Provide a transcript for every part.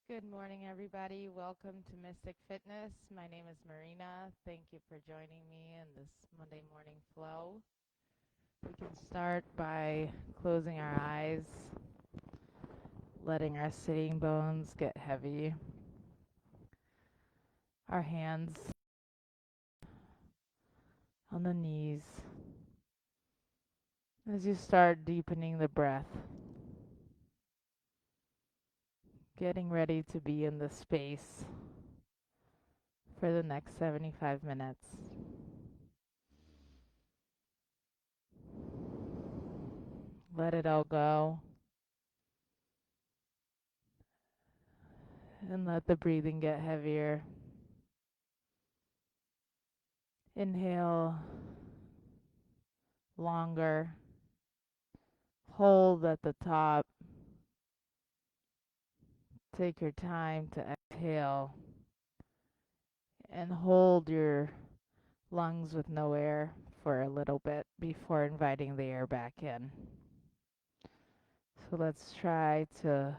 Good morning, everybody. Welcome to Mystic Fitness. My name is Marina. Thank you for joining me in this Monday morning flow. We can start by closing our eyes, letting our sitting bones get heavy, our hands on the knees as you start deepening the breath, getting ready to be in the space for the next 75 minutes. Let it all go and let the breathing get heavier. Inhale longer. Hold at the top. Take your time to exhale and hold your lungs with no air for a little bit before inviting the air back in. So let's try to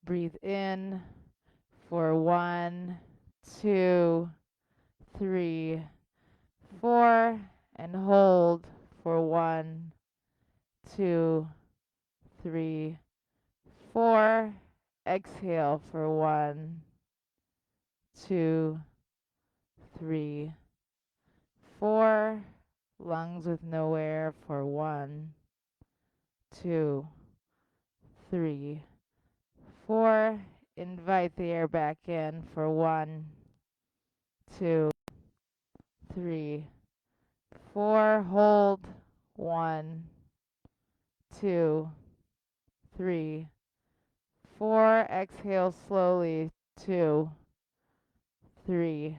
breathe in for 1, 2, 3, 4, and hold for 1, 2, 3, 4. Exhale for 1, 2, 3, 4. Lungs with no air for 1, 2, 3, 4. Invite the air back in for 1, 2, 3, 4. Hold 1, 2, 3, 4. Exhale slowly 2, 3,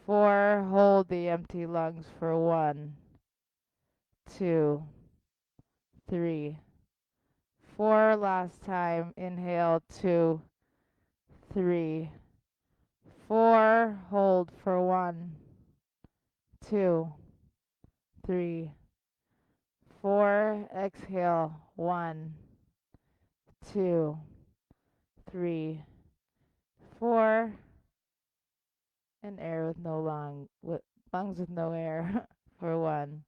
4. Hold the empty lungs for 1, 2, 3, 4. Last time. Inhale 2, 3, 4. Hold for 1, 2, 3, 4. Exhale 1, 2, 3, 4. And air with no lungs with no air for 1,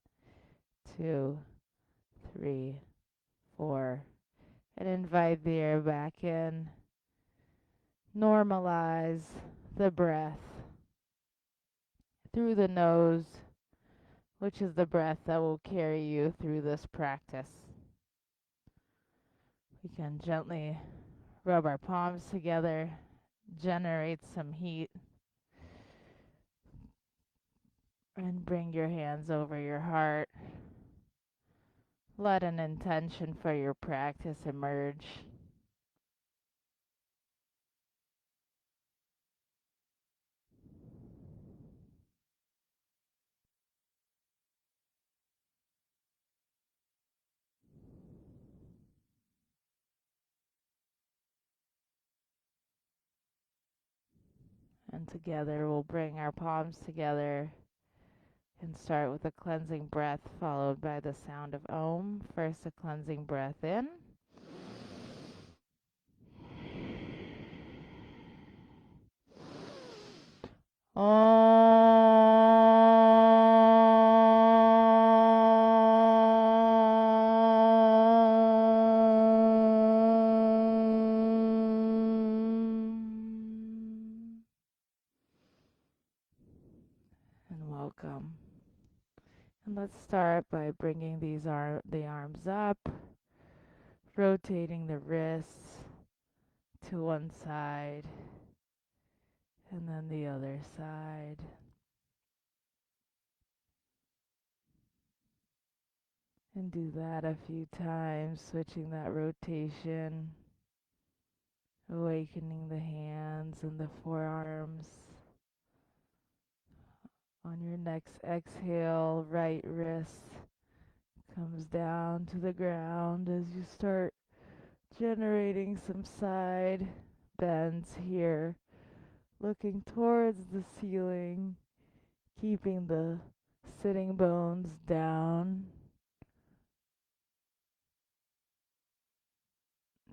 2, 3, 4. And invite the air back in. Normalize the breath through the nose, which is the breath that will carry you through this practice. We can gently rub our palms together, generate some heat, and bring your hands over your heart. Let an intention for your practice emerge. And together we'll bring our palms together and start with a cleansing breath followed by the sound of Om. First, a cleansing breath in. And welcome. And let's start by bringing the arms up, rotating the wrists to one side and then the other side. And do that a few times, switching that rotation, awakening the hands and the forearms. On your next exhale, right wrist comes down to the ground as you start generating some side bends here, looking towards the ceiling, keeping the sitting bones down.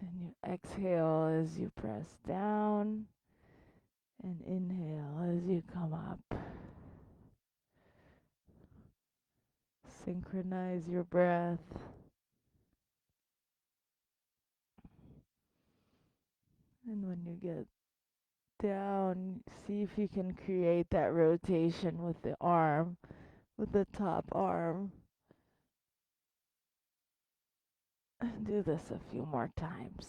And you exhale as you press down, and inhale as you come up. Synchronize your breath. And when you get down, see if you can create that rotation with the arm, with the top arm. And do this a few more times.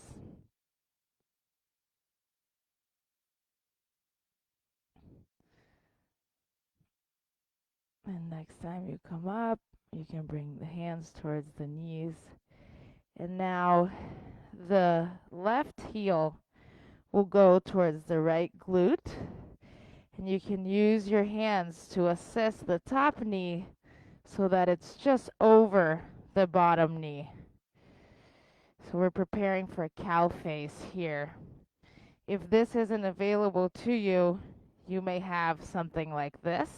And next time you come up, you can bring the hands towards the knees. And now the left heel will go towards the right glute. And you can use your hands to assist the top knee so that it's just over the bottom knee. So we're preparing for a cow face here. If this isn't available to you, you may have something like this,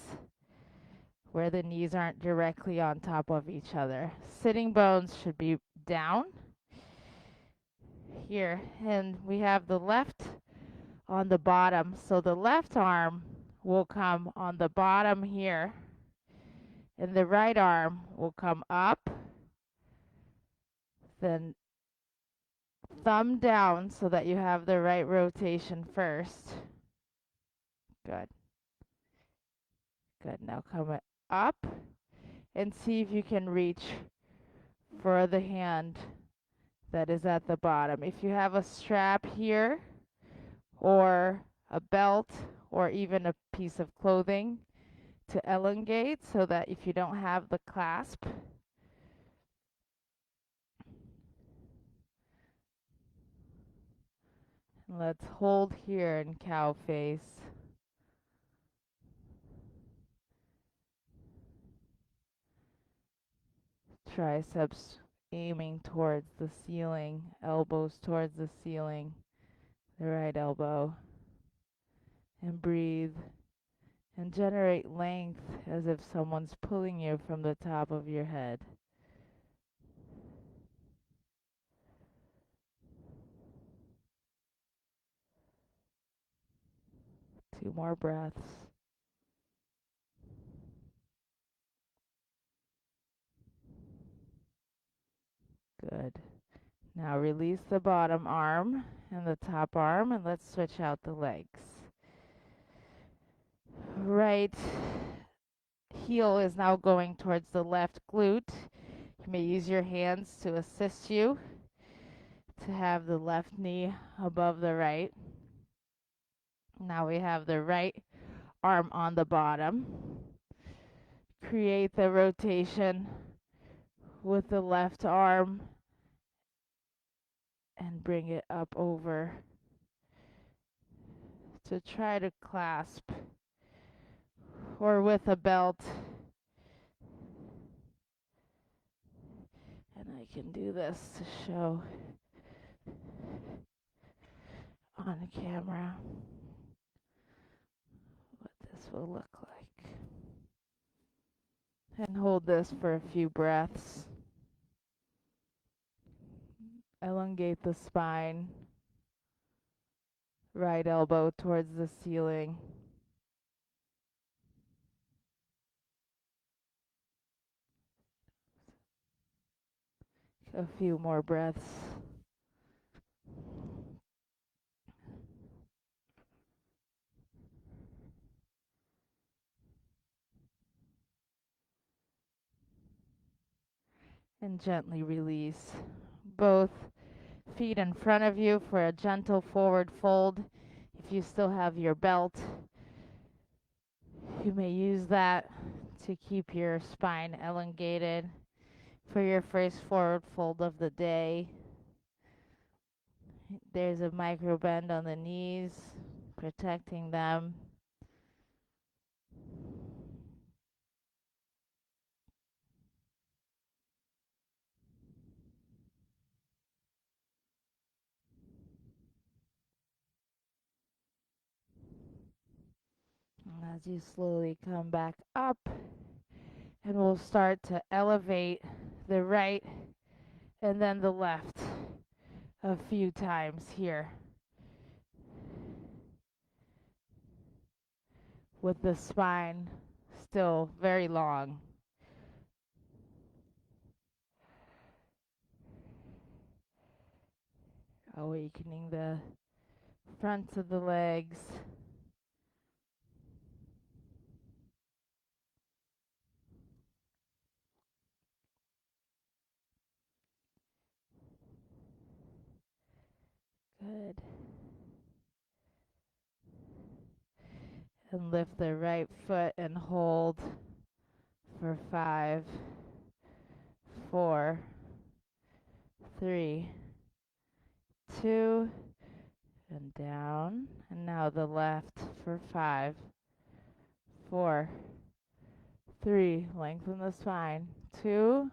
where the knees aren't directly on top of each other. Sitting bones should be down here, and we have the left on the bottom. So the left arm will come on the bottom here, and the right arm will come up, then thumb down so that you have the right rotation first. Good. Good. Now come up and see if you can reach for the hand that is at the bottom. If you have a strap here or a belt or even a piece of clothing to elongate so that if you don't have the clasp, let's hold here in cow face. Triceps aiming towards the ceiling, elbows towards the ceiling, the right elbow. And breathe and generate length as if someone's pulling you from the top of your head. 2 more breaths. Good. Now release the bottom arm and the top arm, and let's switch out the legs. Right heel is now going towards the left glute. You may use your hands to assist you to have the left knee above the right. Now we have the right arm on the bottom. Create the rotation with the left arm and bring it up over to try to clasp or with a belt. And I can do this to show on camera what this will look like. And hold this for a few breaths. Elongate the spine. Right elbow towards the ceiling. A few more breaths. And gently release both feet in front of you for a gentle forward fold. If you still have your belt, you may use that to keep your spine elongated for your first forward fold of the day. There's a micro bend on the knees, protecting them. And as you slowly come back up, and we'll start to elevate the right and then the left a few times here with the spine still very long. Awakening the fronts of the legs. Good. And lift the right foot and hold for 5, 4, 3, 2, and down. And now the left for 5, 4, 3. Lengthen the spine. 2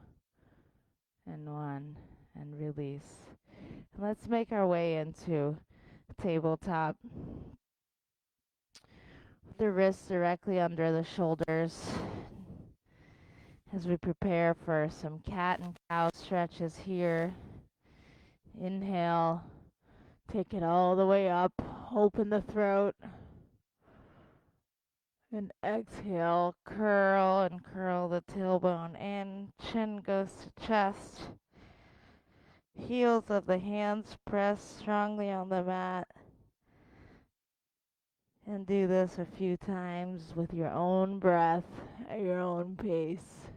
and 1. And release. And let's make our way into tabletop. The wrists directly under the shoulders as we prepare for some cat and cow stretches here. Inhale, take it all the way up, open the throat, and exhale, curl and curl the tailbone in, chin goes to chest, heels of the hands press strongly on the mat, and do this a few times with your own breath at your own pace.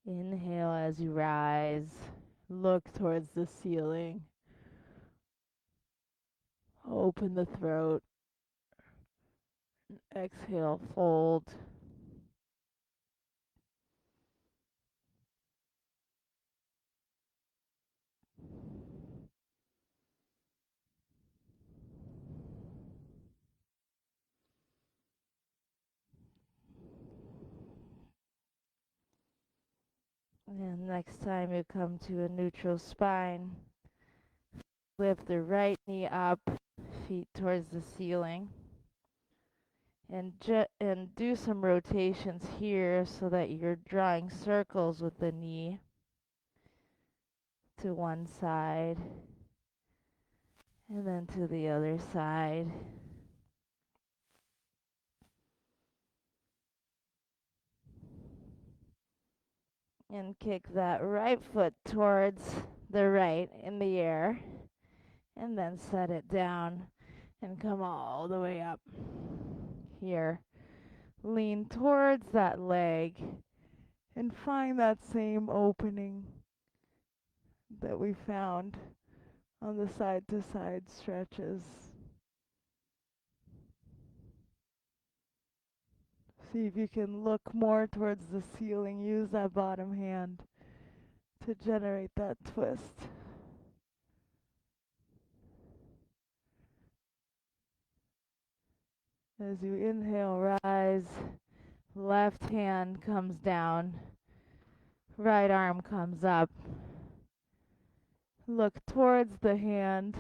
Inhale as you rise, look towards the ceiling, open the throat, exhale, fold. And next time you come to a neutral spine, lift the right knee up, feet towards the ceiling, and do some rotations here so that you're drawing circles with the knee to one side and then to the other side. And kick that right foot towards the right in the air, and then set it down and come all the way up. Here, lean towards that leg and find that same opening that we found on the side to side stretches. See if you can look more towards the ceiling. Use that bottom hand to generate that twist. As you inhale, rise, left hand comes down, right arm comes up. Look towards the hand.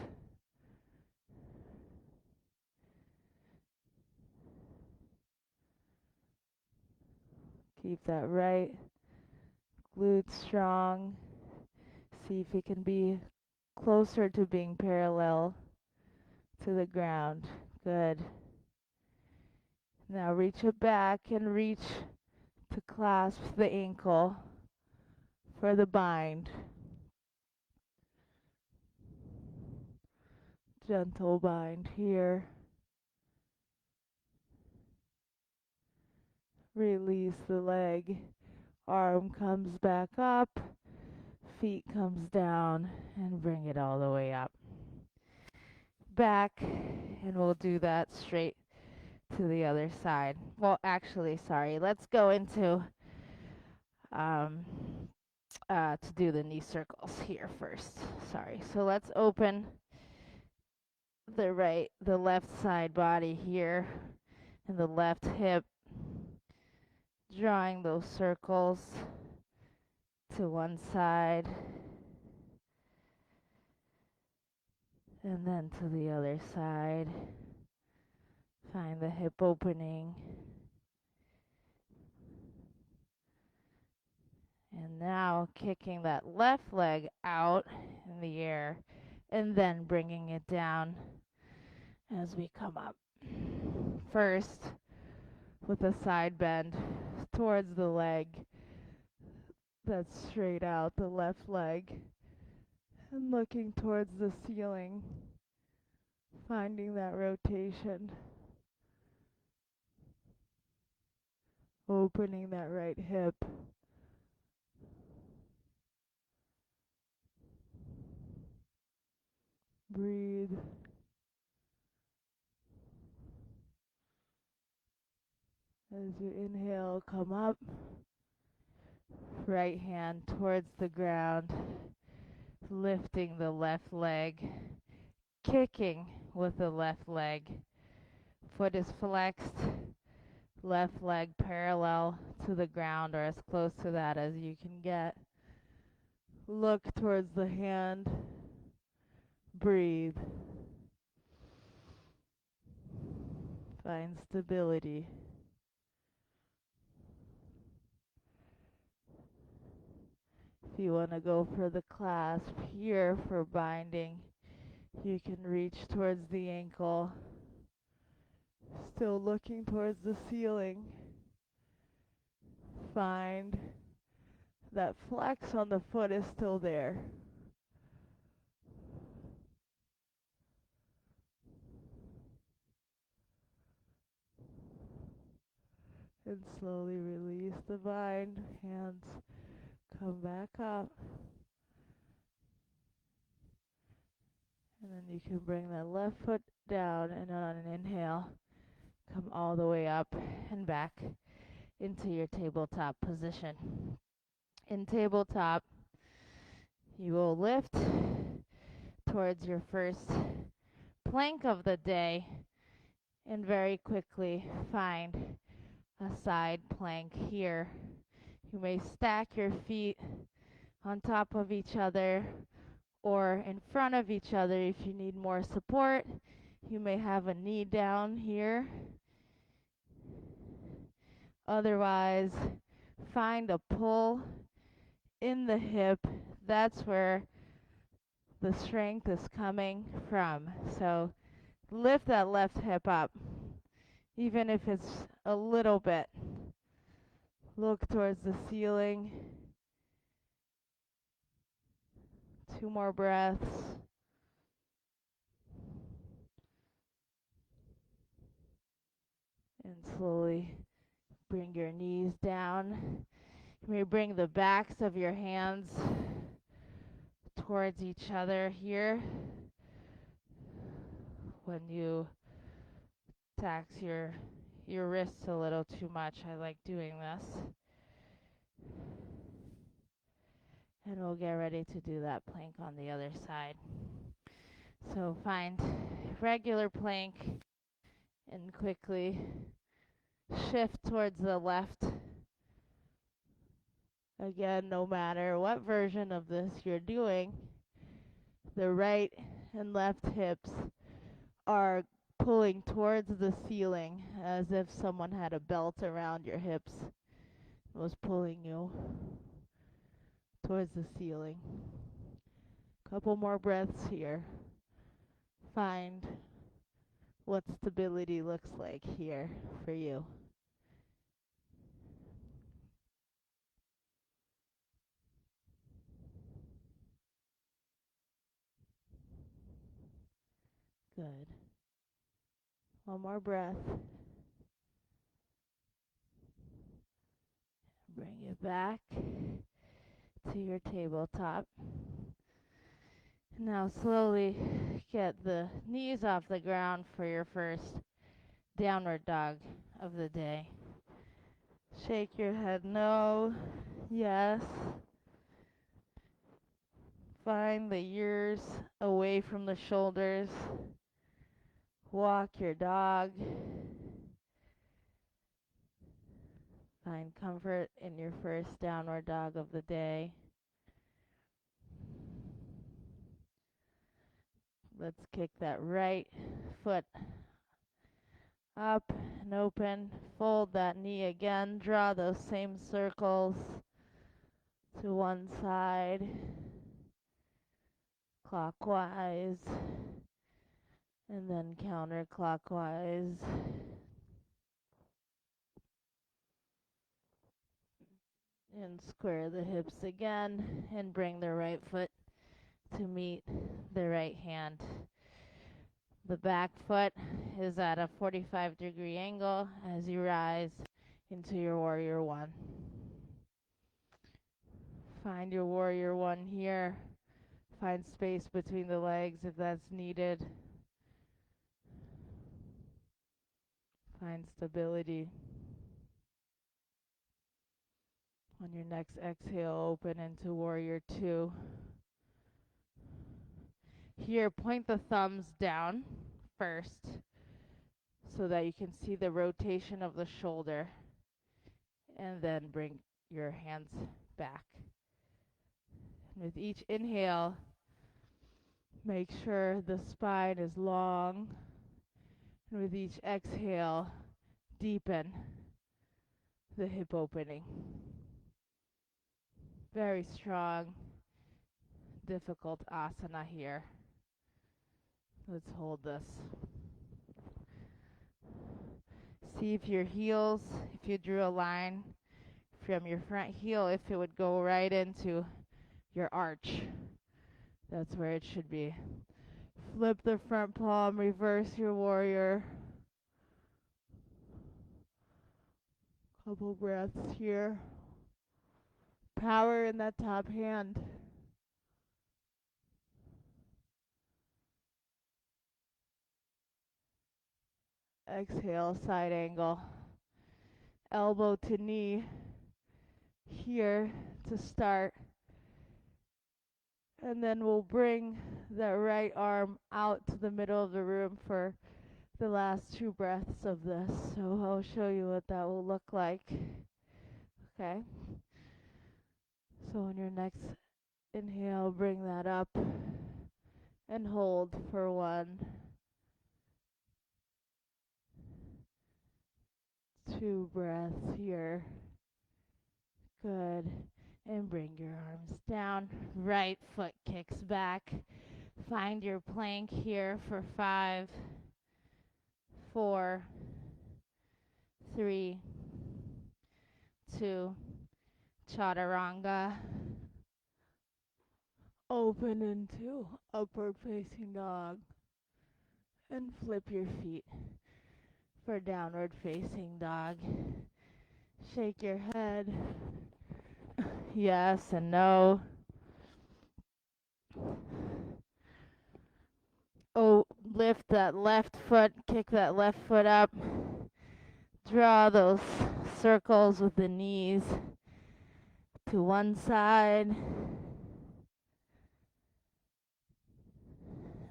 Keep that right glute strong. See if you can be closer to being parallel to the ground. Good. Now reach it back and reach to clasp the ankle for the bind. Gentle bind here. Release the leg. Arm comes back up. Feet comes down and bring it all the way up. Back, and we'll do that straight to the other side. Well, actually, sorry. Let's go into to do the knee circles here first. Sorry. So let's open the left side body here, and the left hip, drawing those circles to one side, and then to the other side. Find the hip opening. And now kicking that left leg out in the air and then bringing it down as we come up. First, with a side bend towards the leg that's straight out, the left leg, and looking towards the ceiling, finding that rotation, opening that right hip. Breathe. As you inhale, come up. Right hand towards the ground, lifting the left leg, kicking with the left leg. Foot is flexed, left leg parallel to the ground or as close to that as you can get. Look towards the hand. Breathe. Find stability. If you want to go for the clasp here for binding, you can reach towards the ankle. Still looking towards the ceiling. Find that flex on the foot is still there. And slowly release the bind. Hands come back up. And then you can bring that left foot down and on an inhale, come all the way up and back into your tabletop position. In tabletop, you will lift towards your first plank of the day and very quickly find a side plank here. You may stack your feet on top of each other or in front of each other if you need more support. You may have a knee down here. Otherwise, find a pull in the hip. That's where the strength is coming from. So lift that left hip up, even if it's a little bit. Look towards the ceiling. 2 more breaths. And slowly bring your knees down. You may bring the backs of your hands towards each other here. When you tax your wrists a little too much, I like doing this. And we'll get ready to do that plank on the other side. So find regular plank and quickly shift towards the left. Again, no matter what version of this you're doing, the right and left hips are pulling towards the ceiling as if someone had a belt around your hips and was pulling you towards the ceiling. Couple more breaths here. Find what stability looks like here for you. Good. One more breath. Bring it back to your tabletop. Now slowly get the knees off the ground for your first downward dog of the day. Shake your head no, yes. Find the ears away from the shoulders. Walk your dog. Find comfort in your first downward dog of the day. Let's kick that right foot Up and open. Fold that knee again. Draw those same circles to one side, clockwise, and then counterclockwise. And square the hips again and bring the right foot to meet the right hand. The back foot is at a 45-degree angle as you rise into your warrior one. Find your warrior one here. Find space between the legs if that's needed. Find stability. On your next exhale, open into warrior two. Here, point the thumbs down first so that you can see the rotation of the shoulder, and then bring your hands back. And with each inhale, make sure the spine is long, and with each exhale, deepen the hip opening. Very strong, difficult asana here. Let's hold this. See if your heels, if you drew a line from your front heel, if it would go right into your arch. That's where it should be. Flip the front palm, reverse your warrior. Couple breaths here. Power in that top hand. Exhale, side angle. Elbow to knee here to start. And then we'll bring the right arm out to the middle of the room for the last two breaths of this. So I'll show you what that will look like. Okay. So on your next inhale, bring that up and hold for 1, 2 breaths here. Good. And bring your arms down. Right foot kicks back. Find your plank here for 5, 4, 3, 2, chaturanga. Open into upward facing dog. And flip your feet for downward facing dog. Shake your head. Yes and no. Oh, lift that left foot, kick that left foot up. Draw those circles with the knees to one side.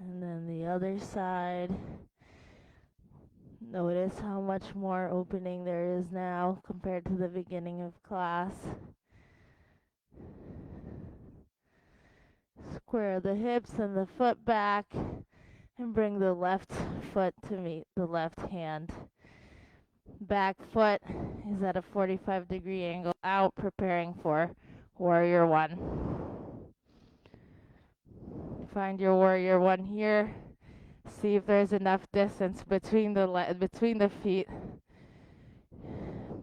And then the other side. Notice how much more opening there is now compared to the beginning of class. Square the hips and the foot back and bring the left foot to meet the left hand. Back foot is at a 45-degree angle out, preparing for warrior one. Find your warrior one here. See if there's enough distance between the feet,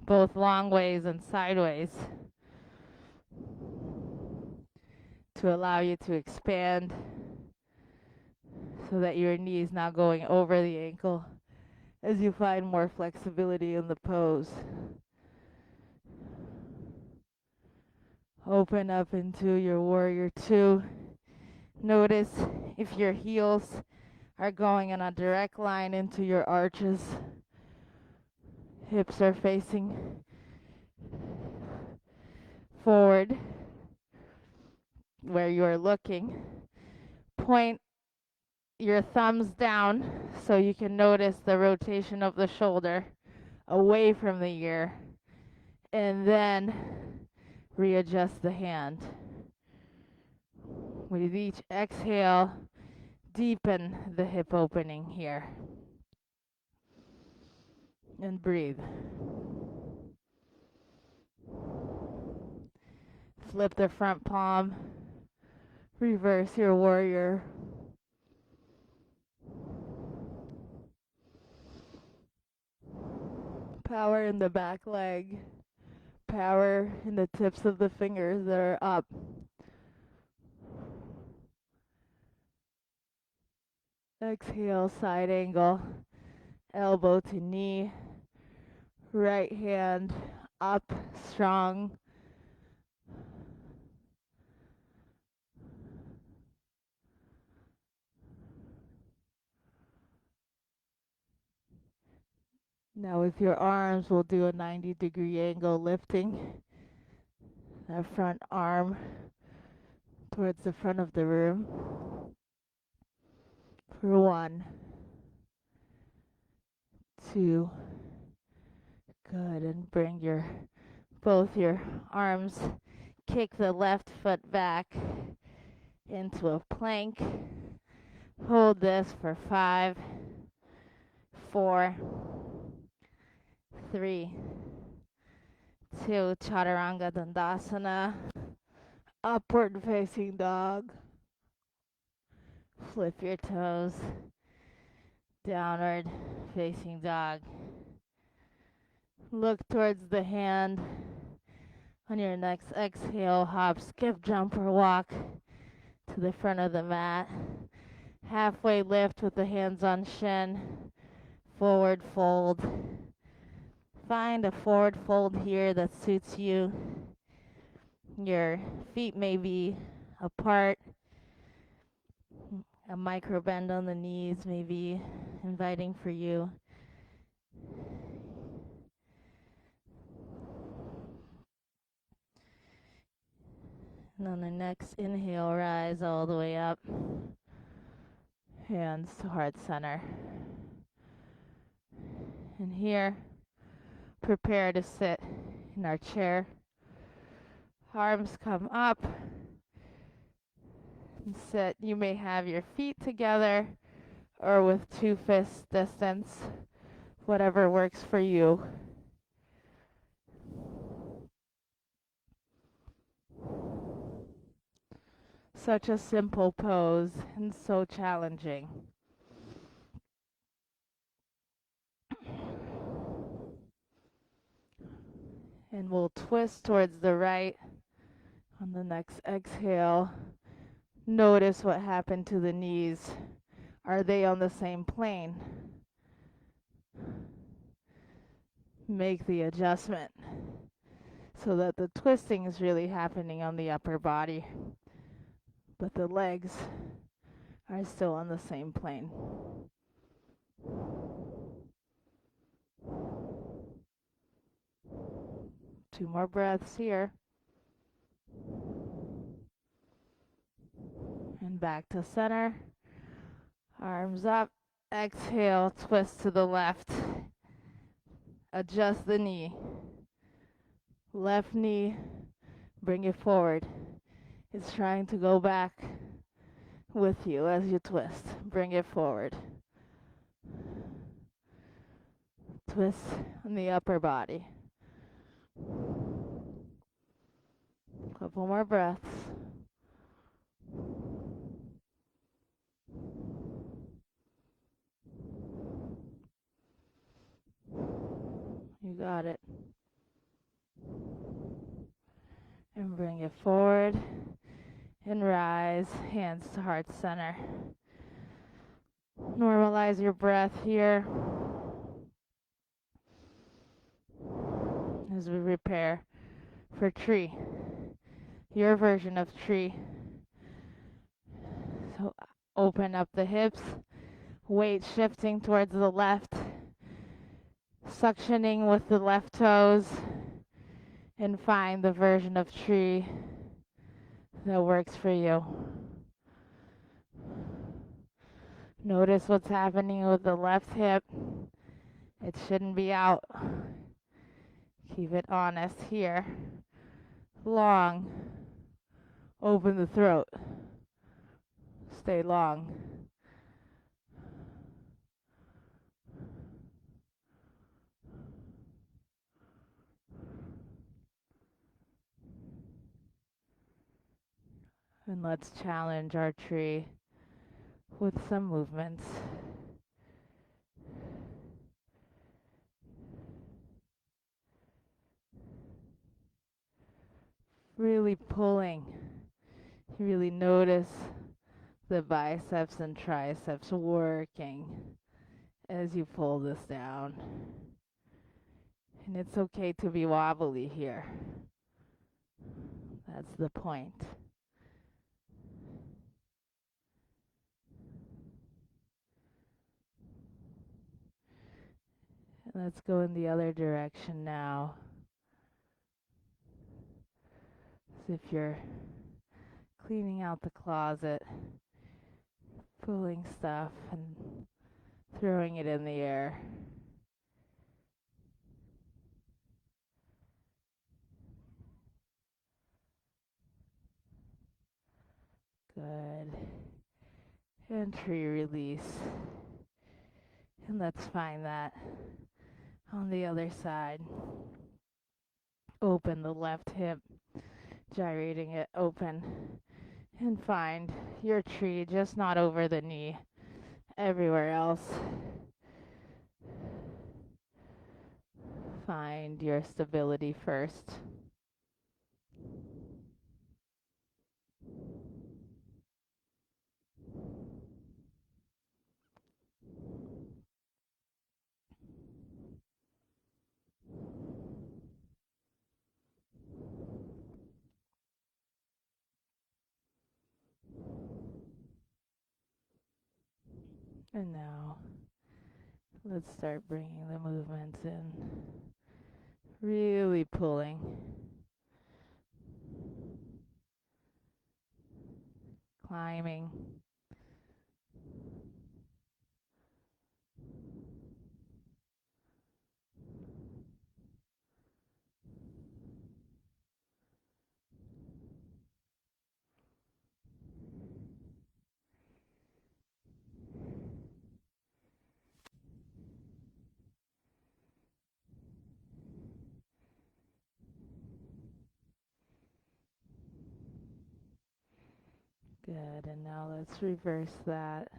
both long ways and sideways, to allow you to expand so that your knee is not going over the ankle as you find more flexibility in the pose. Open up into your warrior two. Notice if your heels are going in a direct line into your arches. Hips are facing forward where you are looking. Point your thumbs down so you can notice the rotation of the shoulder away from the ear, and then readjust the hand. With each exhale, deepen the hip opening here. And breathe. Flip the front palm. Reverse your warrior. Power in the back leg. Power in the tips of the fingers that are up. Exhale, side angle. Elbow to knee. Right hand up, strong. Now with your arms, we'll do a 90-degree angle, lifting that front arm towards the front of the room. For 1, 2, good, and bring both your arms, kick the left foot back into a plank. Hold this for 5, 4, 3, 2, Chaturanga Dandasana, upward facing dog. Flip your toes, downward facing dog. Look towards the hand. On your next exhale, hop, skip, jump, or walk to the front of the mat. Halfway lift with the hands on shin. Forward fold. Find a forward fold here that suits you. Your feet may be apart. A micro bend on the knees may be inviting for you. And on the next inhale, rise all the way up. Hands to heart center. And here, prepare to sit in our chair. Arms come up. And sit. You may have your feet together or with 2 fists distance, whatever works for you. Such a simple pose and so challenging. And we'll twist towards the right on the next exhale. Notice what happened to the knees. Are they on the same plane? Make the adjustment so that the twisting is really happening on the upper body, but the legs are still on the same plane. Two more breaths here. And back to center. Arms up. Exhale, twist to the left. Adjust the knee. Left knee, bring it forward. It's trying to go back with you as you twist. Bring it forward. Twist on the upper body. Couple more breaths. You got it. And bring it forward. And rise, hands to heart center. Normalize your breath here as we prepare for tree. Your version of tree. So open up the hips, weight shifting towards the left, suctioning with the left toes, and find the version of tree that works for you. Notice what's happening with the left hip. It shouldn't be out. Keep it honest here. Long. Open the throat. Stay long. And let's challenge our tree with some movements. Really pulling. Really notice the biceps and triceps working as you pull this down. And it's okay to be wobbly here. That's the point. And let's go in the other direction now. As if you're cleaning out the closet, pulling stuff and throwing it in the air. Good. And tree release. And let's find that on the other side. Open the left hip, gyrating it open. And find your tree, just not over the knee, everywhere else. Find your stability first. And now, let's start bringing the movements in. Really pulling. Climbing. Good, and now let's reverse that.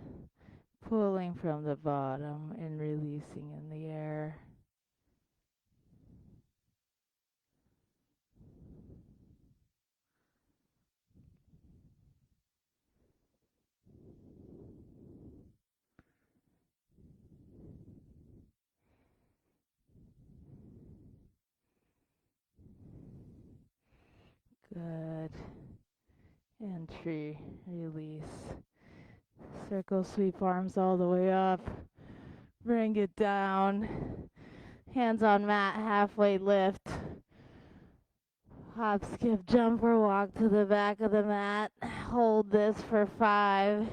Pulling from the bottom and releasing in the air. Good. And tree release. Circle sweep arms all the way up. Bring it down. Hands on mat, halfway lift. Hop, skip, jump, or walk to the back of the mat. Hold this for 5,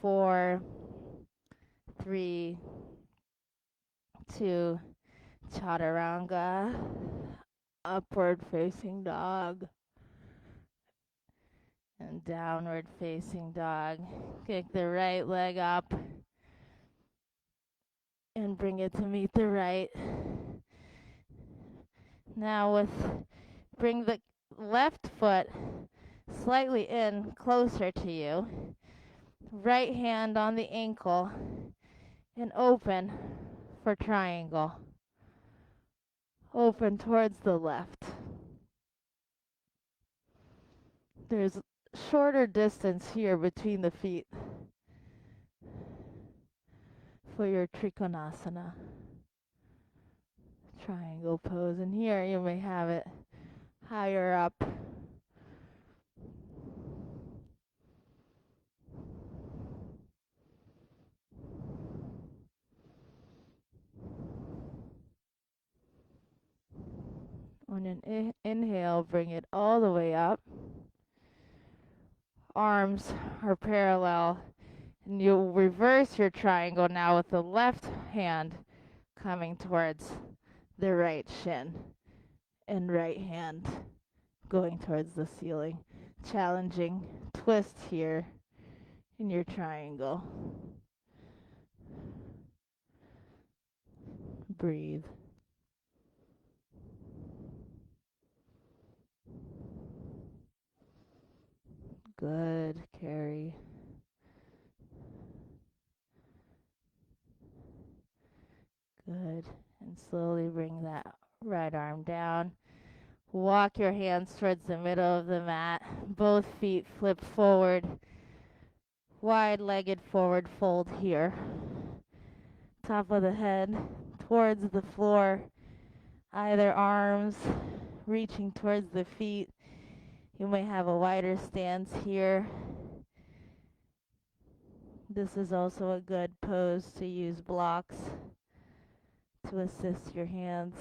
4, 3, 2, chaturanga. Upward facing dog. And downward facing dog. Kick the right leg up and bring it to meet the right. Now bring the left foot slightly in, closer to you. Right hand on the ankle and open for triangle. Open towards the left. There's shorter distance here between the feet for your trikonasana. Triangle pose, and here you may have it higher up. On an inhale, bring it all the way up. Arms are parallel, and you'll reverse your triangle now with the left hand coming towards the right shin and right hand going towards the ceiling. Challenging twist here in your triangle. Breathe. Good, carry. Good. And slowly bring that right arm down. Walk your hands towards the middle of the mat. Both feet flip forward. Wide-legged forward fold here. Top of the head towards the floor. Either arms reaching towards the feet. You may have a wider stance here. This is also a good pose to use blocks to assist your hands.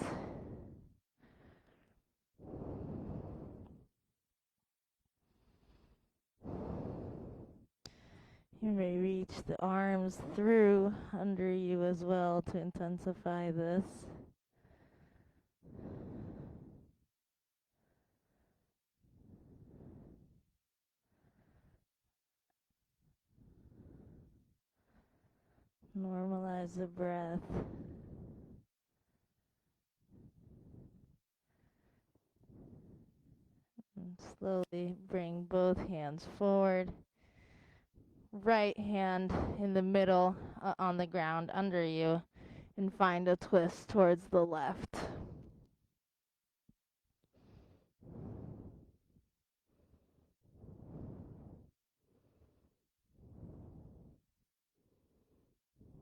You may reach the arms through under you as well to intensify this. Normalize the breath. And slowly bring both hands forward. Right hand in the middle on the ground under you, and find a twist towards the left.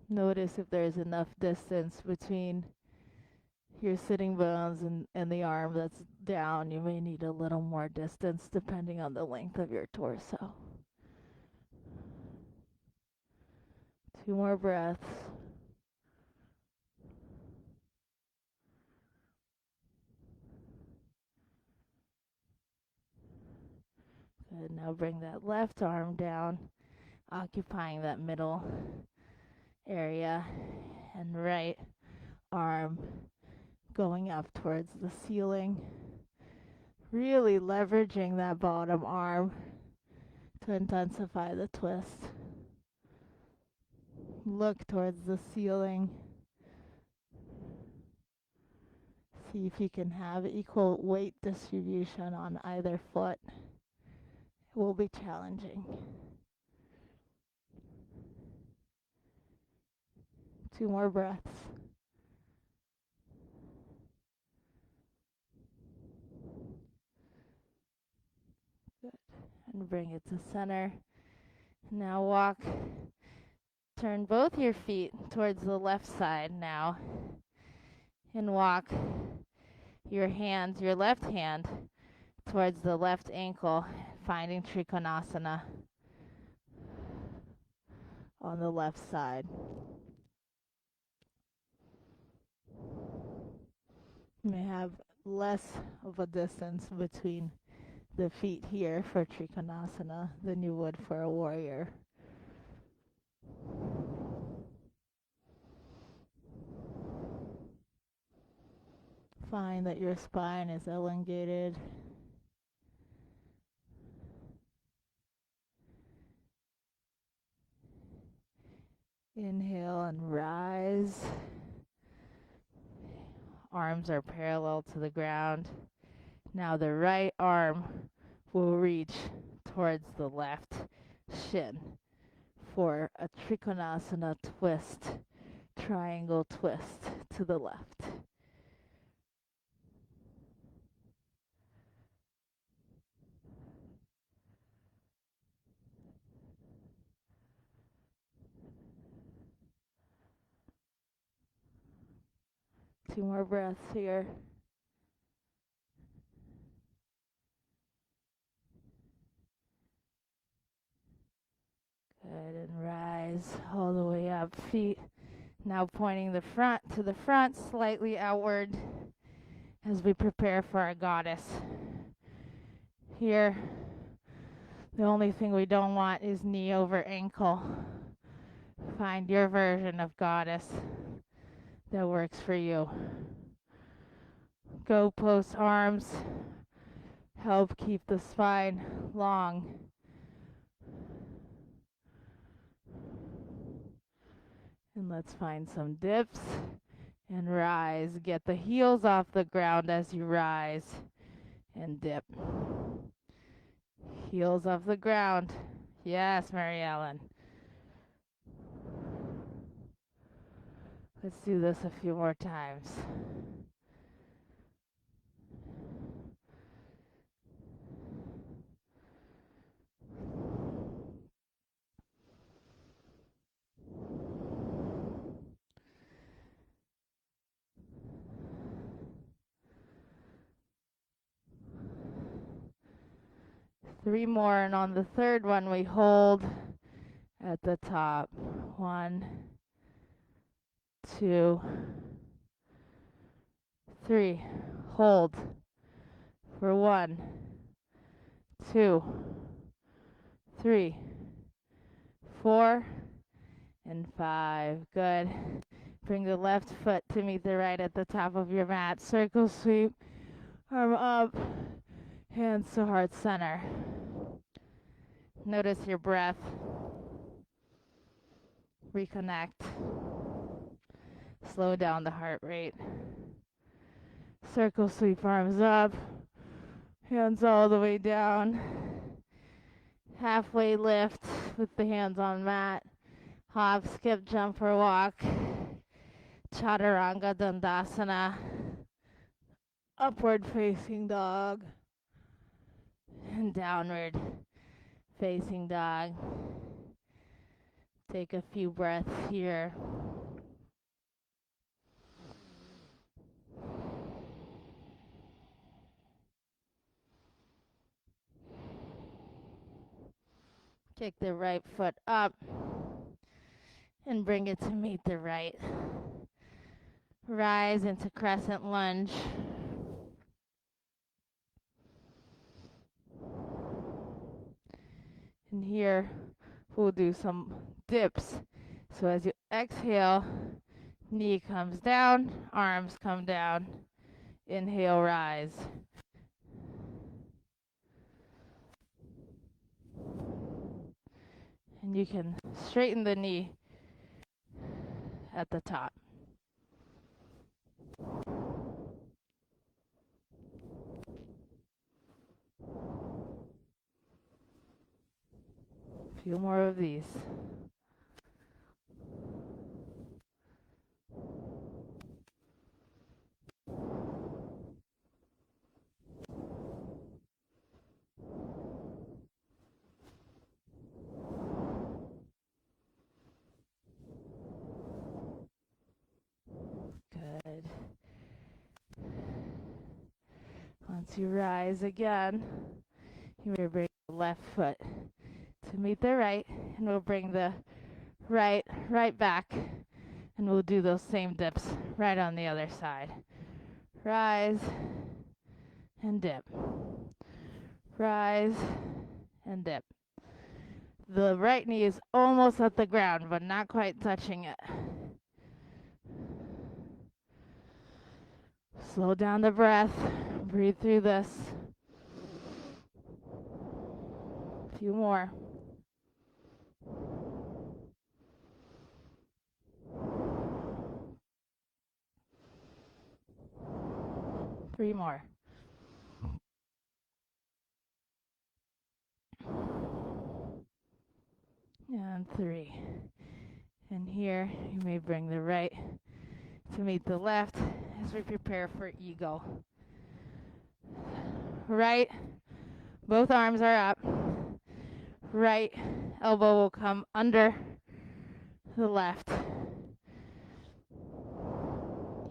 Notice if there's enough distance between your sitting bones and the arm that's down. You may need a little more distance depending on the length of your torso. 2 more breaths. Good. Now bring that left arm down, occupying that middle area, and right arm going up towards the ceiling. Really leveraging that bottom arm to intensify the twist. Look towards the ceiling. See if you can have equal weight distribution on either foot. It will be challenging. 2 more breaths. Good. And bring it to center. Now walk. Turn both your feet towards the left side now. And walk your hands, your left hand, towards the left ankle, finding trikonasana on the left side. You may have less of a distance between the feet here for trikonasana than you would for a warrior. Find that your spine is elongated. Inhale and rise. Arms are parallel to the ground. Now the right arm will reach towards the left shin for a trikonasana twist, triangle twist to the left. Two more breaths here. Good, and rise all the way up. Feet now pointing the front to the front, slightly outward as we prepare for our goddess. Here, the only thing we don't want is knee over ankle. Find your version of goddess that works for you. Go post arms. Help keep the spine long. And let's find some dips and rise. Get the heels off the ground as you rise and dip. Heels off the ground. Yes, Mary Ellen. Let's do this a few more times. Three more, and on the third one, we hold at the top. 1, 2, 3. Hold for 1, 2, 3, 4, and 5. Good. Bring the left foot to meet the right at the top of your mat. Circle sweep, arm up, hands to heart center. Notice your breath. Reconnect. Slow down the heart rate. Circle sweep, arms up, hands all the way down. Halfway lift with the hands on mat. Hop, skip, jump, or walk. Chaturanga Dandasana. Upward facing dog. And downward facing dog. Take a few breaths here. Kick the right foot up and bring it to meet the right. Rise into crescent lunge. And here we'll do some dips. So as you exhale, knee comes down, arms come down. Inhale, rise. And you can straighten the knee at the top. A few more of these. Good. Once you rise again, you may bring the left foot to meet the right, and we'll bring the right back, and we'll do those same dips right on the other side. Rise and dip. Rise and dip. The right knee is almost at the ground, but not quite touching it. Slow down the breath. Breathe through this. A few more. Three more. And 3. And here you may bring the right to meet the left as we prepare for eagle. Right, both arms are up. Right elbow will come under the left.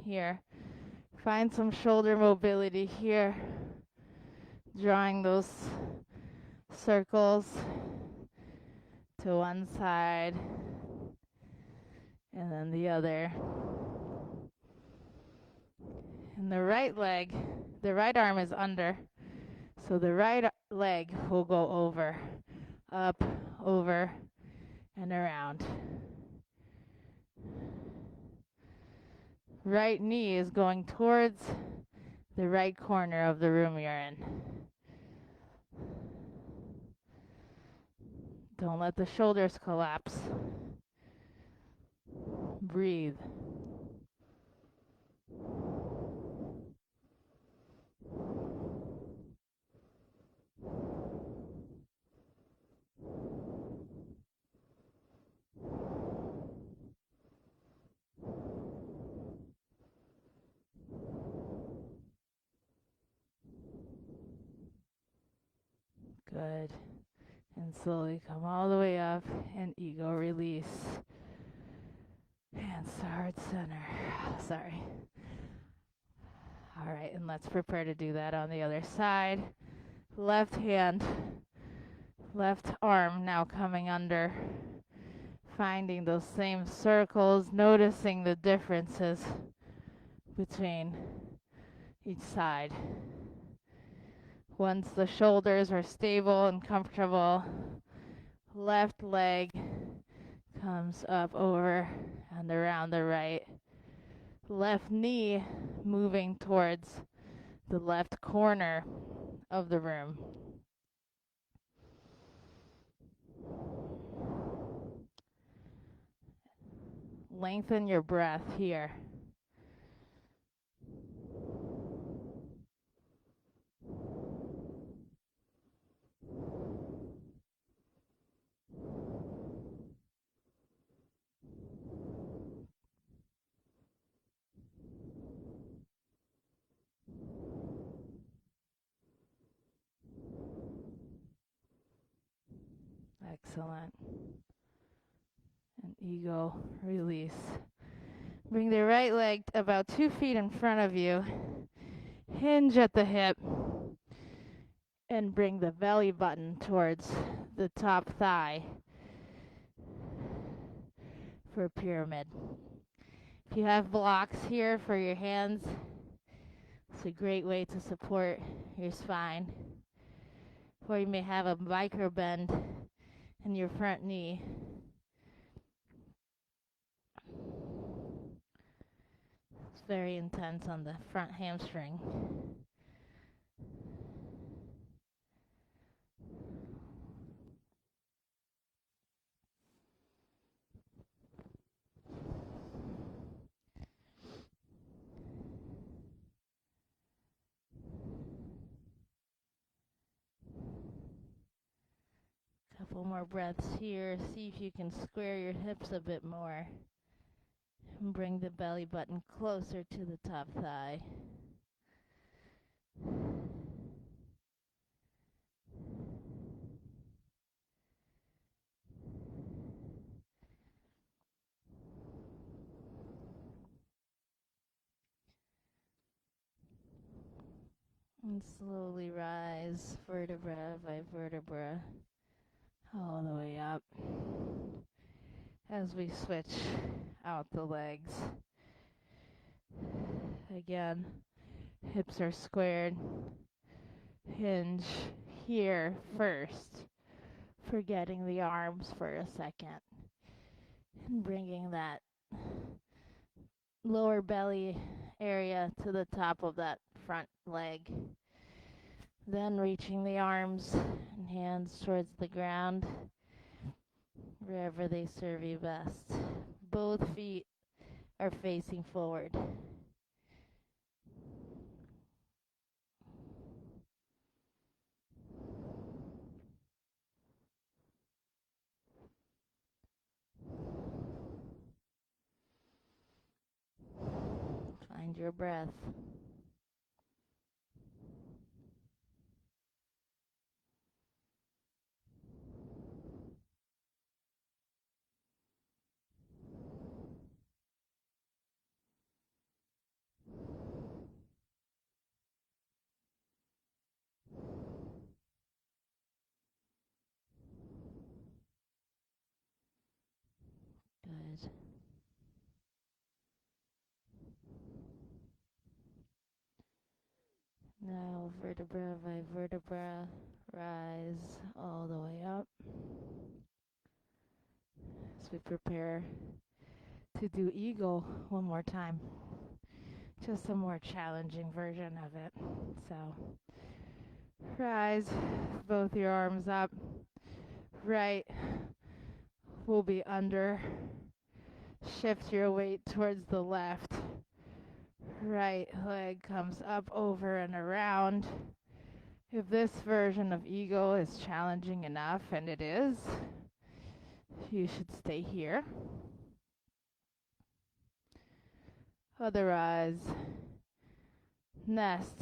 Here, find some shoulder mobility here, drawing those circles to one side and then the other. And the right leg, the right arm is under, so the right leg will go over, up, over, and around. Right knee is going towards the right corner of the room you're in. Don't let the shoulders collapse. Breathe. Good. And slowly come all the way up and ego release. Hands to heart center. Sorry. All right, and let's prepare to do that on the other side. Left hand, left arm now coming under. Finding those same circles, noticing the differences between each side. Once the shoulders are stable and comfortable, left leg comes up over and around the right. Left knee moving towards the left corner of the room. Lengthen your breath here. Excellent. And ego release. Bring the right leg about 2 feet in front of you. Hinge at the hip. And bring the belly button towards the top thigh for a pyramid. If you have blocks here for your hands, it's a great way to support your spine. Or you may have a micro bend in your front knee. It's very intense on the front hamstring. Couple more breaths here. See if you can square your hips a bit more. And bring the belly button closer to the top thigh. And slowly rise vertebra by vertebra all the way up as we switch out the legs. Again, hips are squared. Hinge here first, forgetting the arms for a second. And bringing that lower belly area to the top of that front leg. Then reaching the arms and hands towards the ground, wherever they serve you best. Both feet are facing forward. Find your breath. Good. Now vertebra by vertebra, rise all the way up as we prepare to do eagle one more time. Just a more challenging version of it. So rise, both your arms up. Right will be under. Shift your weight towards the left. Right leg comes up, over, and around. If this version of eagle is challenging enough, and it is, you should stay here. Otherwise, nest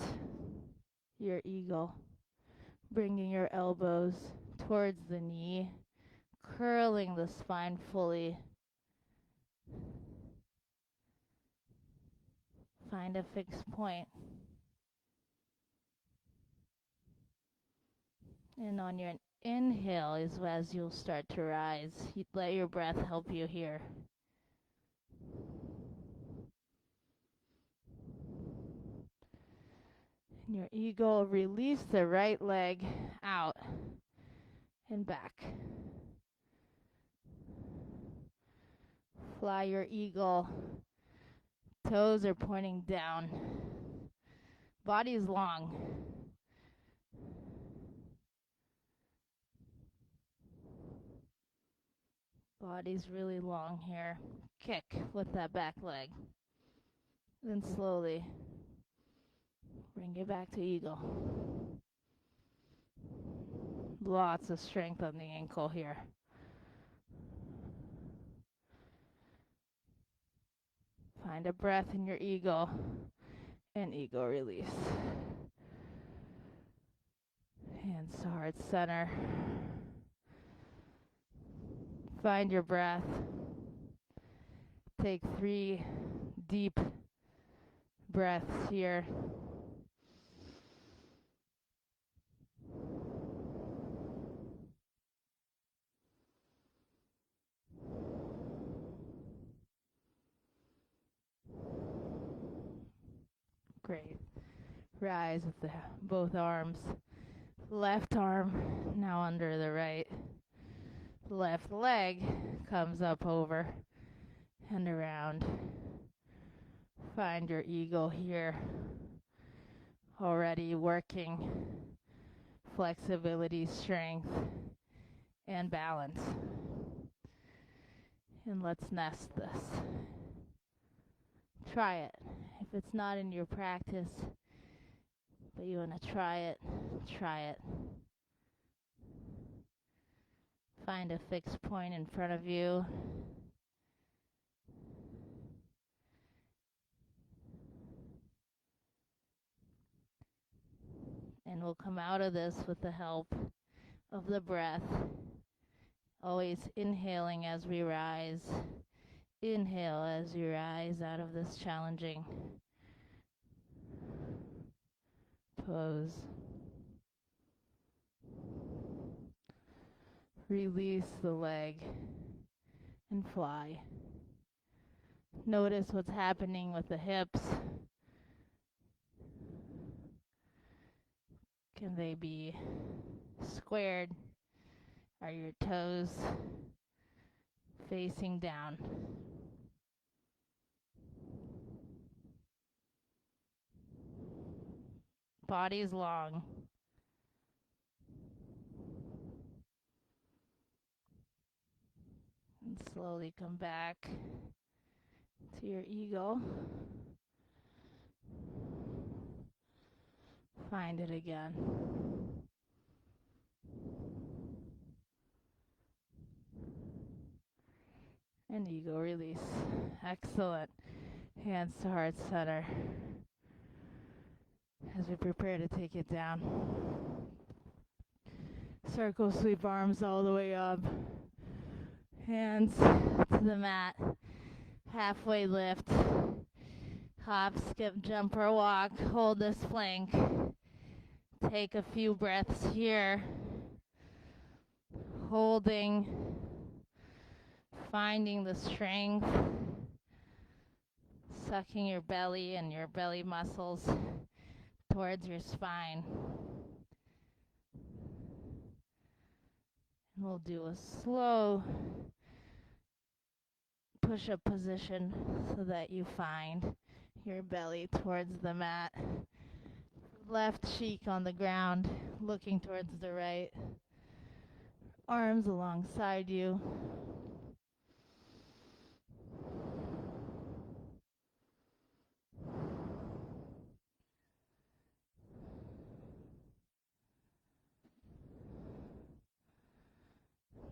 your eagle Bringing your elbows towards the knee, curling the spine fully. Find a fixed point. And on your inhale is as you'll start to rise. You let your breath help you here. In your ego, release the right leg out and back. Fly your eagle. Toes are pointing down. Body is long. Body's really long here. Kick with that back leg. Then slowly bring it back to eagle. Lots of strength on the ankle here. Find a breath in your eagle and eagle release. Hands to heart center. Find your breath. Take 3 deep breaths here. Great. Rise with both arms. Left arm now under the right. Left leg comes up over and around. Find your eagle here. Already working flexibility, strength, and balance. And let's nest this. Try it. If it's not in your practice, but you want to try it, try it. Find a fixed point in front of you. And we'll come out of this with the help of the breath. Always inhaling as we rise. Inhale as you rise out of this challenging pose. Release the leg and fly. Notice what's happening with the hips. Can they be squared? Are your toes facing down? Body's long. And slowly come back to your eagle. Find it again. And eagle release. Excellent. Hands to heart center. As we prepare to take it down. Circle sweep arms all the way up. Hands to the mat. Halfway lift. Hop, skip, jump, or walk. Hold this plank. Take a few breaths here. Holding. Finding the strength. Sucking your belly and your belly muscles towards your spine. And we'll do a slow push-up position so that you find your belly towards the mat. Left cheek on the ground, looking towards the right. Arms alongside you.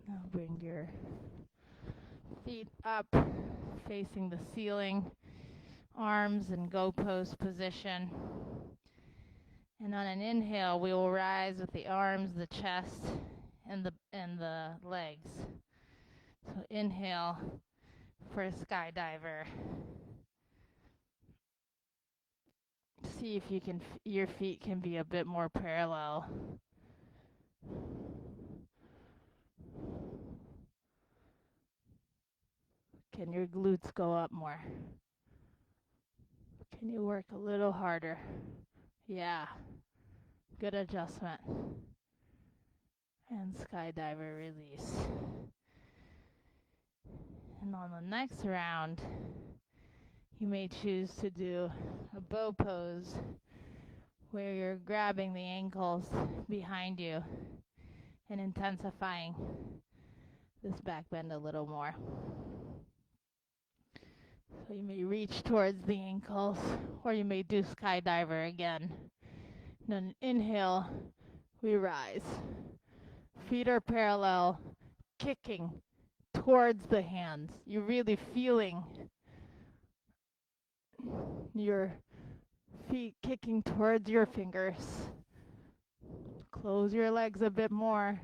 Now bring your feet up, facing the ceiling. Arms in go pose position. And on an inhale, we will rise with the arms, the chest, and the legs. So inhale for a skydiver. See if you can, your feet can be a bit more parallel. Can your glutes go up more? Can you work a little harder? Yeah, good adjustment. And skydiver release. And on the next round, you may choose to do a bow pose where you're grabbing the ankles behind you and intensifying this back bend a little more. So you may reach towards the ankles, or you may do skydiver again. And then inhale, we rise. Feet are parallel, kicking towards the hands. You're really feeling your feet kicking towards your fingers. Close your legs a bit more.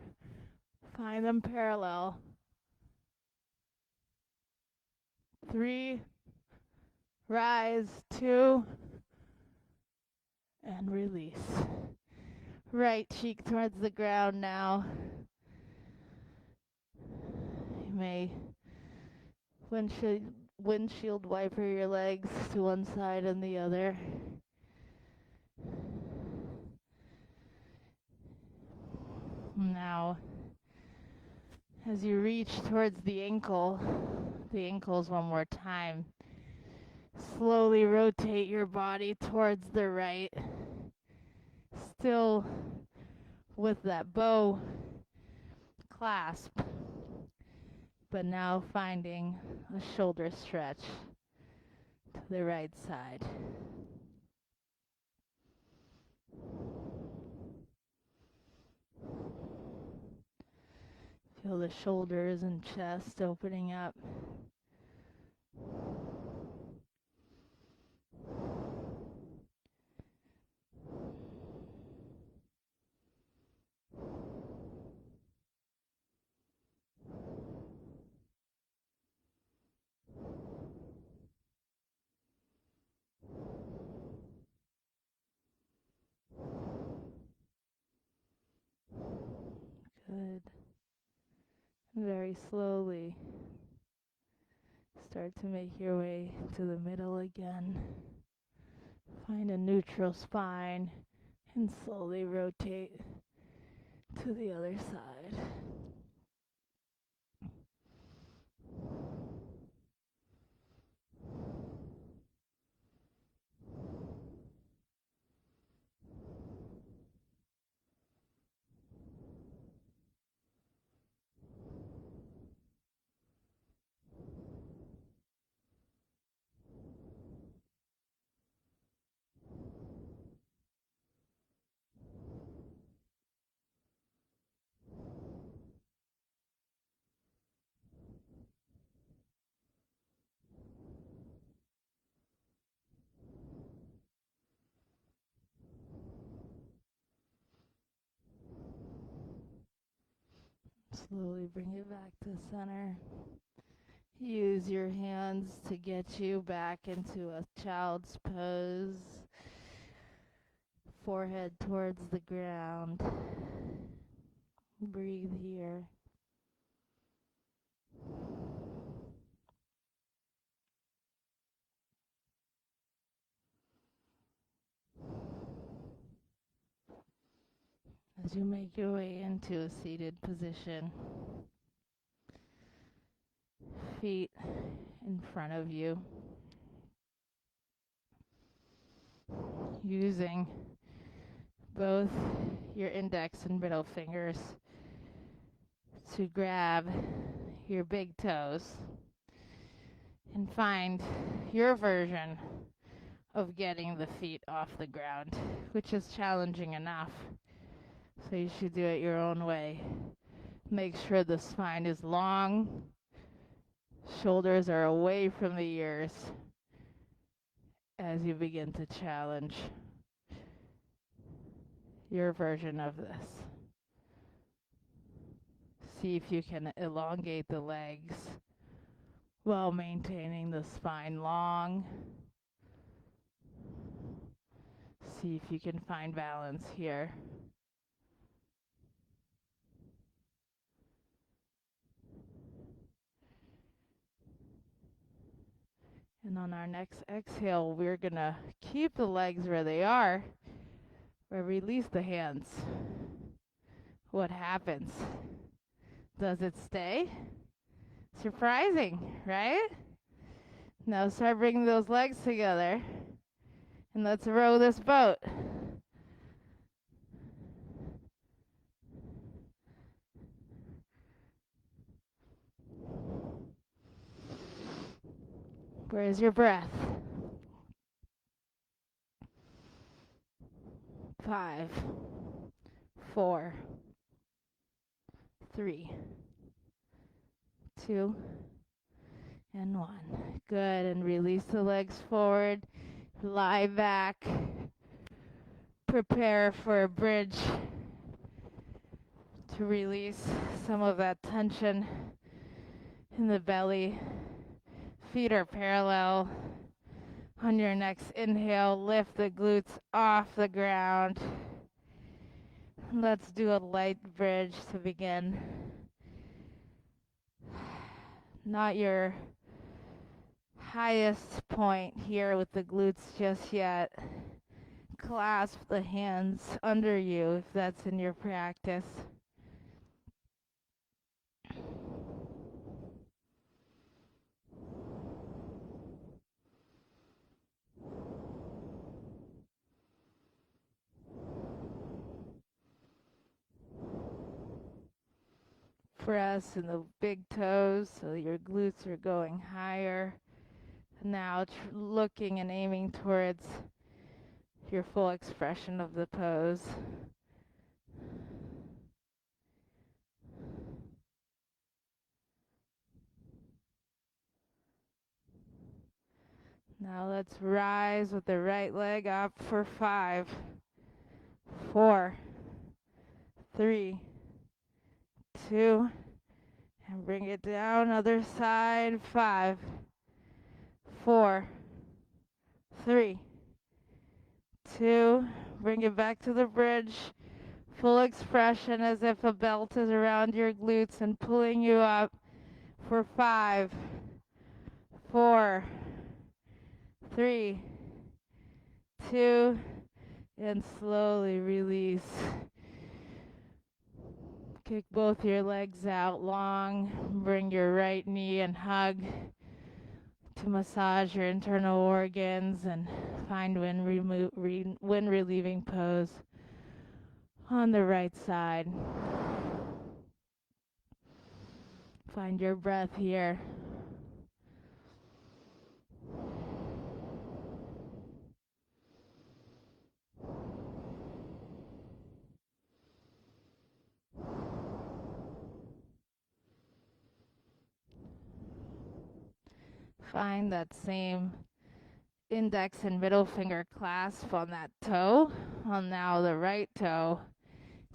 Find them parallel. 3, rise, 2, and release. Right cheek towards the ground now. You may windshield wiper your legs to one side and the other. Now, as you reach towards the ankles one more time, slowly rotate your body towards the right, still with that bow clasp, but now finding a shoulder stretch to the right side. Feel the shoulders and chest opening up. Good. Very slowly start to make your way to the middle again. Find a neutral spine and slowly rotate to the other side. Slowly bring it back to center. Use your hands to get you back into a child's pose. Forehead towards the ground. Breathe here. As you make your way into a seated position, feet in front of you, using both your index and middle fingers to grab your big toes and find your version of getting the feet off the ground, which is challenging enough. So you should do it your own way. Make sure the spine is long, shoulders are away from the ears as you begin to challenge. your version of this. See if you can elongate the legs while maintaining the spine long. See if you can find balance here. And on our next exhale, we're going to keep the legs where they are, but release the hands. What happens? Does it stay? Surprising, right? Now start bringing those legs together, and let's row this boat. Where's your breath? 5, 4, 3, 2, and 1. Good, and release the legs forward. Lie back. Prepare for a bridge to release some of that tension in the belly. Feet are parallel. On your next inhale, lift the glutes off the ground. Let's do a light bridge to begin. Not your highest point here with the glutes just yet. Clasp the hands under you if that's in your practice. Press in the big toes so your glutes are going higher. Now looking and aiming towards your full expression of the pose. Now let's rise with the right leg up for 5, 4, 3, 2, and bring it down, other side, 5, 4, 3, 2, bring it back to the bridge, full expression as if a belt is around your glutes and pulling you up for 5, 4, 3, 2, and slowly release. Kick both your legs out long. Bring your right knee and hug to massage your internal organs and find wind relieving pose on the right side. Find your breath here. Find that same index and middle finger clasp on that toe, on now the right toe.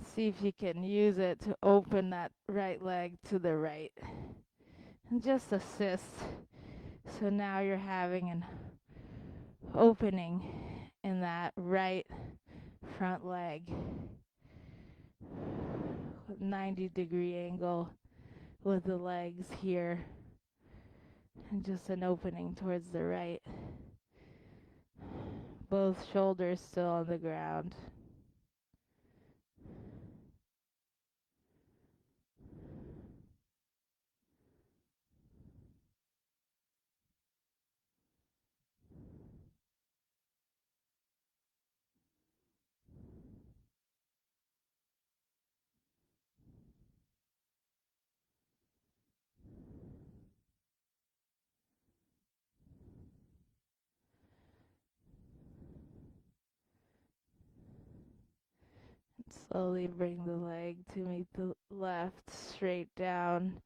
See if you can use it to open that right leg to the right. And just assist. So now you're having an opening in that right front leg with 90-degree angle with the legs here. And just an opening towards the right. Both shoulders still on the ground. Slowly bring the leg to meet the left, straight down.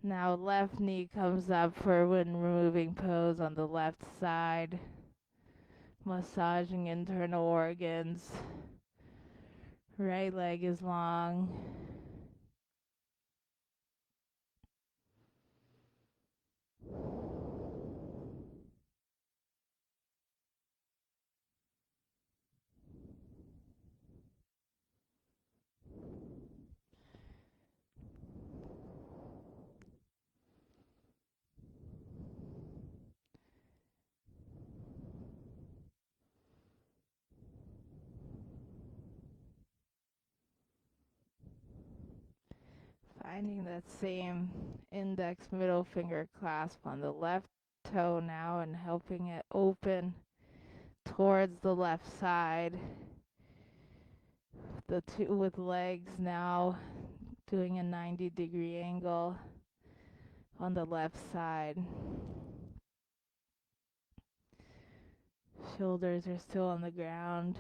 Now left knee comes up for wind removing pose on the left side. Massaging internal organs. Right leg is long. Finding that same index middle finger clasp on the left toe now and helping it open towards the left side. The two with legs now doing a 90-degree angle on the left side. Shoulders are still on the ground.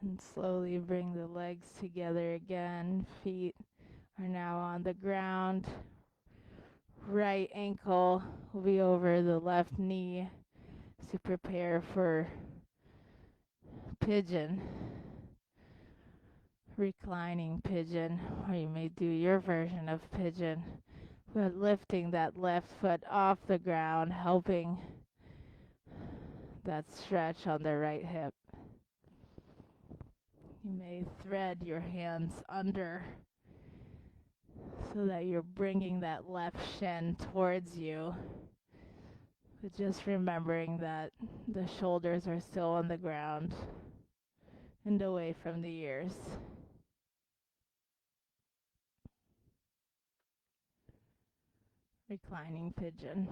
And slowly bring the legs together again. Feet are now on the ground. Right ankle will be over the left knee to prepare for pigeon, reclining pigeon, or you may do your version of pigeon, but lifting that left foot off the ground, helping that stretch on the right hip. You may thread your hands under so that you're bringing that left shin towards you, but just remembering that the shoulders are still on the ground and away from the ears. Reclining pigeon.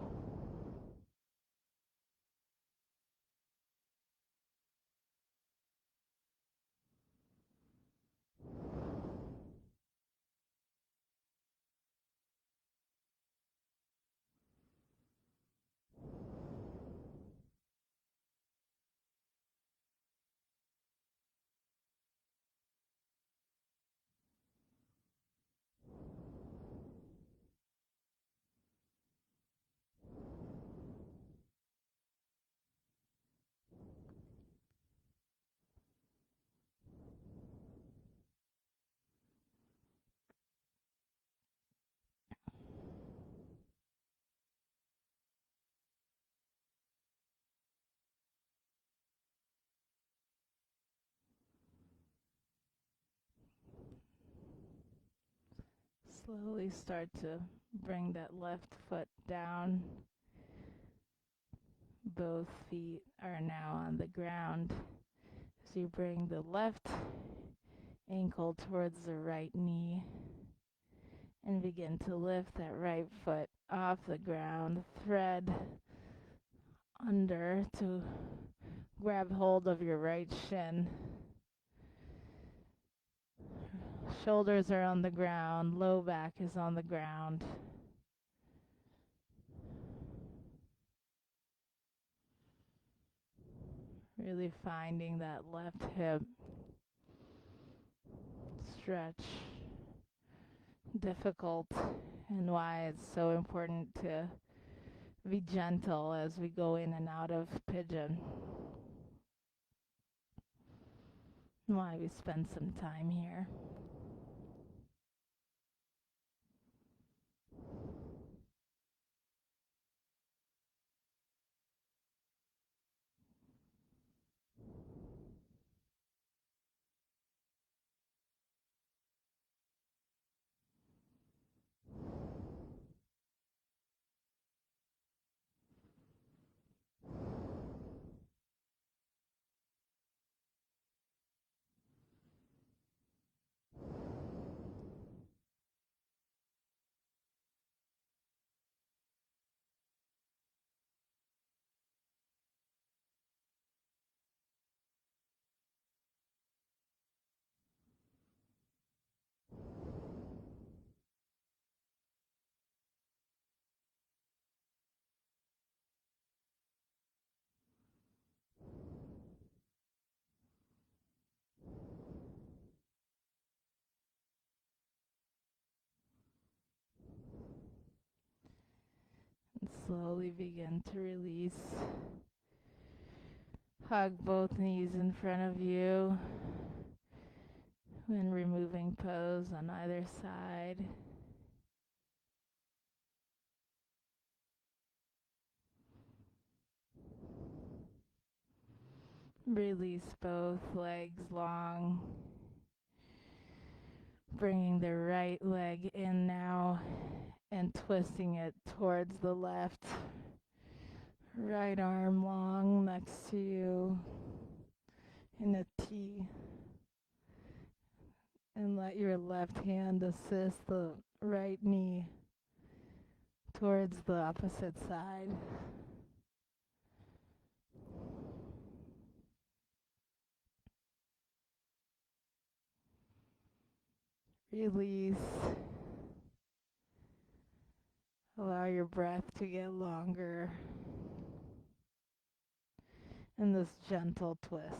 Slowly start to bring that left foot down. Both feet are now on the ground. As you bring the left ankle towards the right knee and begin to lift that right foot off the ground. Thread under to grab hold of your right shin. Shoulders are on the ground, low back is on the ground. Really finding that left hip stretch. Difficult, and why it's so important to be gentle as we go in and out of pigeon. Why we spend some time here. slowly begin to release. Hug both knees in front of you when removing pose on either side. Release both legs long, bringing the right leg in now and twisting it towards the left. Right arm long next to you in a T. And let your left hand assist the right knee towards the opposite side. Release. Allow your breath to get longer in this gentle twist.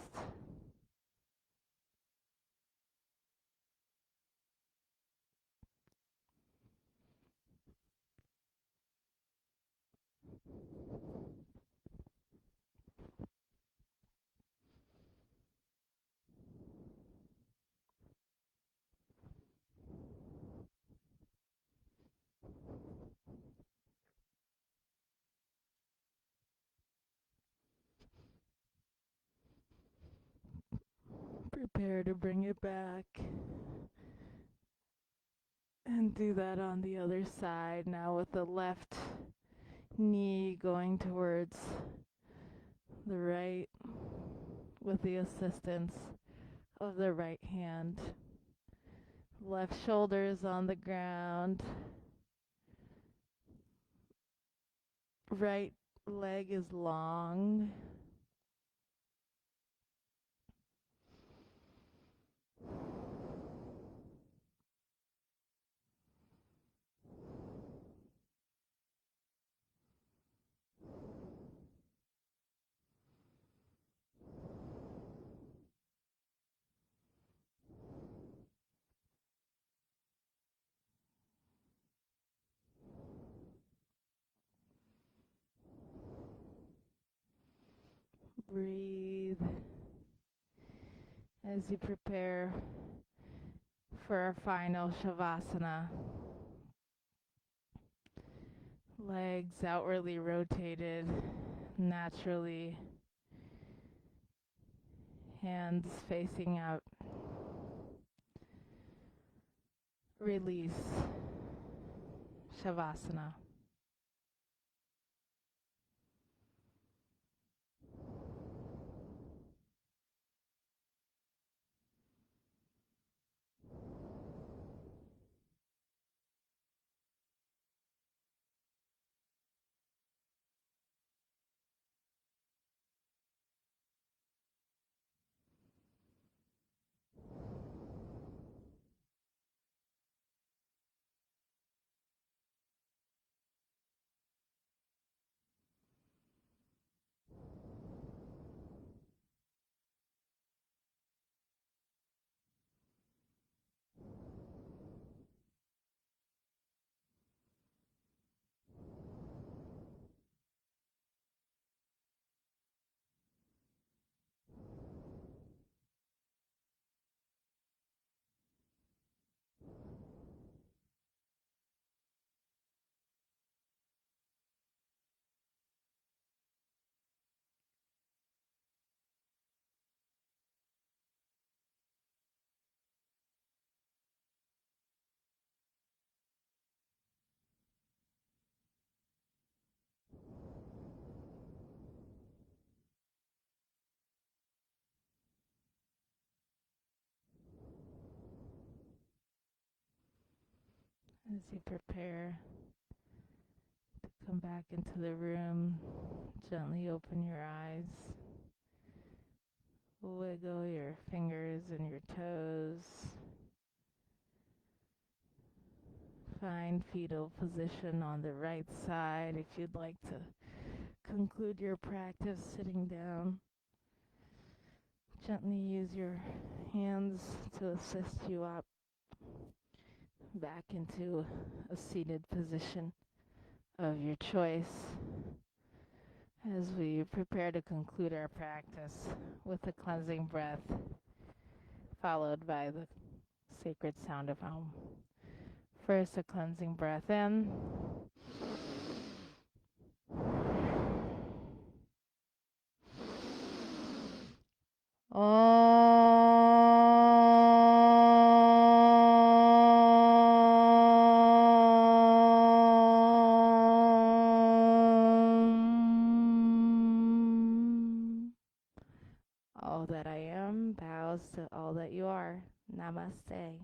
Prepare to bring it back. And do that on the other side now with the left knee going towards the right with the assistance of the right hand. Left shoulder is on the ground. Right leg is long. Breathe as you prepare for our final shavasana. Legs outwardly rotated naturally, hands facing out. Release. Shavasana. As you prepare to come back into the room, gently open your eyes. Wiggle your fingers and your toes. Find fetal position on the right side if you'd like to conclude your practice sitting down. Gently use your hands to assist you up back into a seated position of your choice as we prepare to conclude our practice with a cleansing breath, followed by the sacred sound of Om. First, a cleansing breath in. All that I am bows to all that you are. Namaste.